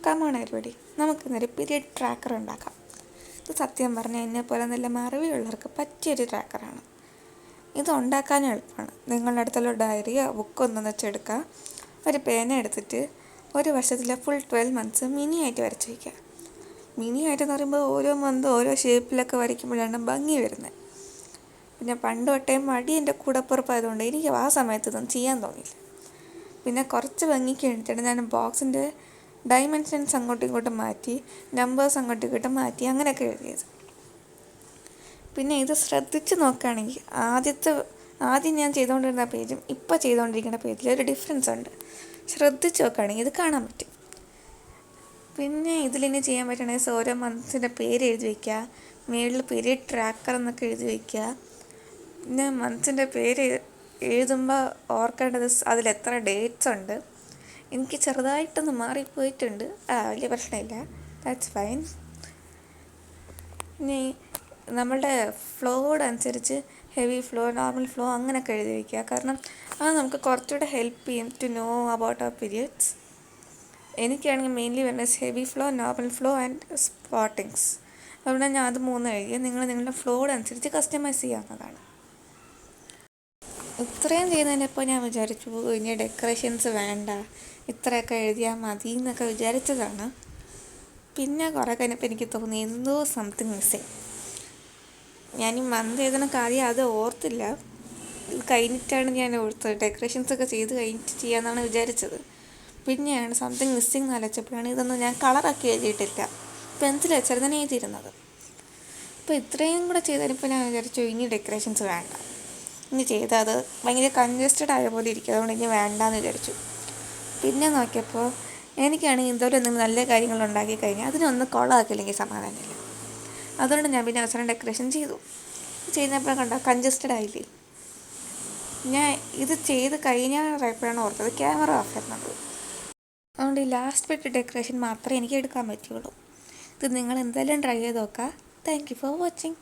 Come on everybody, നമുക്കിന്നൊരു period tracker ഉണ്ടാക്കാം. ഇത് സത്യം പറഞ്ഞാൽ എന്നെപ്പോലെ നല്ല മറവിയുള്ളവർക്ക് പറ്റിയൊരു ട്രാക്കറാണ്. ഇത് ഉണ്ടാക്കാനും എളുപ്പമാണ്. നിങ്ങളുടെ അടുത്തുള്ള ഡയറിയോ ബുക്കൊന്നും വെച്ചെടുക്കുക. ഒരു പേന എടുത്തിട്ട് ഒരു വർഷത്തിലെ ഫുൾ 12 months മിനി ആയിട്ട് വരച്ച് വയ്ക്കുക. മിനി ആയിട്ടെന്ന് പറയുമ്പോൾ ഓരോ മന്ത് ഓരോ ഷേപ്പിലൊക്കെ വരയ്ക്കുമ്പോഴാണ് ഭംഗി വരുന്നത്. പിന്നെ പണ്ട് തൊട്ടേ മടി എൻ്റെ കൂടപ്പുറപ്പായതുകൊണ്ട് എനിക്ക് ആ സമയത്തൊന്നും ചെയ്യാൻ തോന്നിയില്ല. പിന്നെ കുറച്ച് ഭംഗിക്ക് വേണ്ടിയിട്ടാണ് ഞാൻ ബോക്സിൻ്റെ ഡൈമെൻഷൻസ് അങ്ങോട്ടും ഇങ്ങോട്ടും മാറ്റി, നമ്പേഴ്സ് അങ്ങോട്ടും ഇങ്ങോട്ടും മാറ്റി അങ്ങനെയൊക്കെ എഴുതിയത്. പിന്നെ ഇത് ശ്രദ്ധിച്ച് നോക്കുകയാണെങ്കിൽ ആദ്യം ഞാൻ ചെയ്തുകൊണ്ടിരുന്ന പേജും ഇപ്പോൾ ചെയ്തുകൊണ്ടിരിക്കുന്ന പേജിൽ ഒരു ഡിഫറൻസ് ഉണ്ട്. ശ്രദ്ധിച്ച് നോക്കുകയാണെങ്കിൽ ഇത് കാണാൻ പറ്റും. പിന്നെ ഇതിലിനി ചെയ്യാൻ പറ്റണമെങ്കിൽ ഓരോ മന്ത്സിൻ്റെ പേര് എഴുതി വയ്ക്കുക, മേളിൽ പീരിയഡ് ട്രാക്കർ എന്നൊക്കെ എഴുതി വയ്ക്കുക. പിന്നെ മന്ത്സിൻ്റെ പേര് എഴുതുമ്പോൾ ഓർക്കേണ്ടത് അതിലെത്ര ഡേറ്റ്സ് ഉണ്ട്. എനിക്ക് ചെറുതായിട്ടൊന്ന് മാറിപ്പോയിട്ടുണ്ട്, വലിയ പ്രശ്നമില്ല, ദാറ്റ്സ് ഫൈൻ. ഇനി നമ്മളുടെ ഫ്ലോയോടനുസരിച്ച് ഹെവി ഫ്ലോ, നോർമൽ ഫ്ലോ അങ്ങനെയൊക്കെ എഴുതി വയ്ക്കുക. കാരണം അത് നമുക്ക് കുറച്ചുകൂടെ ഹെൽപ്പ് ചെയ്യും to know about our periods. എനിക്കാണെങ്കിൽ മെയിൻലി വരുന്നത് heavy flow, normal flow and spottings. അതുകൊണ്ട് ഞാൻ അത് 3 എഴുതി. നിങ്ങളുടെ ഫ്ലോയോടനുസരിച്ച് കസ്റ്റമൈസ് ചെയ്യാവുന്നതാണ്. ഇത്രയും ചെയ്യുന്നതിനിപ്പോൾ ഞാൻ വിചാരിച്ചു ഇനി ഡെക്കറേഷൻസ് വേണ്ട, ഇത്രയൊക്കെ എഴുതിയാൽ മതി എന്നൊക്കെ വിചാരിച്ചതാണ്. പിന്നെ കുറേ കഴിഞ്ഞപ്പോൾ എനിക്ക് തോന്നി എന്തോ സംതിങ് മിസ്സിങ്. ഞാൻ ഈ മന്ത് എഴുതുന്ന കാര്യം അത് ഓർത്തില്ല. ഇത് കഴിഞ്ഞിട്ടാണ് ഞാൻ ഓർത്തത്. ഡെക്കറേഷൻസൊക്കെ ചെയ്ത് കഴിഞ്ഞിട്ട് ചെയ്യാമെന്നാണ് വിചാരിച്ചത്. പിന്നെയാണ് സംതിങ് മിസ്സിങ് എന്ന് ആലോചിച്ചപ്പോഴാണ് ഇതൊന്നും ഞാൻ കളറാക്കി എഴുതിയിട്ടില്ല, പെൻസിൽ വെച്ചായിരുന്നു ഞാൻ എഴുതിയിരുന്നത്. അപ്പോൾ ഇത്രയും കൂടെ ചെയ്തതിനിപ്പോൾ ഞാൻ വിചാരിച്ചു ഇനി ഡെക്കറേഷൻസ് വേണ്ട, ഇനി ചെയ്താൽ അത് ഭയങ്കര കൺജസ്റ്റഡ് ആയ പോലെ ഇരിക്കും, അതുകൊണ്ട് ഇനി വേണ്ടാന്ന് വിചാരിച്ചു. പിന്നെ നോക്കിയപ്പോൾ എനിക്കാണെങ്കിൽ ഇതുപോലെ എന്തെങ്കിലും നല്ല കാര്യങ്ങൾ ഉണ്ടാക്കി കഴിഞ്ഞാൽ അതിനൊന്ന് കുളമാക്കില്ലെങ്കിൽ സമാധാനമില്ല. അതുകൊണ്ട് ഞാൻ പിന്നെ അവസാനം ഡെക്കറേഷൻ ചെയ്തു. ചെയ്യുന്നപ്പോൾ കണ്ടോ കൺജസ്റ്റഡ് ആയില്ലേ. ഞാൻ ഇത് ചെയ്ത് കഴിഞ്ഞപ്പോഴാണ് ഓർത്തത് ക്യാമറ ഓഫ് ആയിരുന്നത്. അതുകൊണ്ട് ഈ ലാസ്റ്റ് ബിറ്റ് ഡെക്കറേഷൻ മാത്രമേ എനിക്ക് എടുക്കാൻ പറ്റുള്ളൂ. ഇത് നിങ്ങൾ എന്തായാലും ട്രൈ ചെയ്ത് നോക്കുക. Thank you for watching.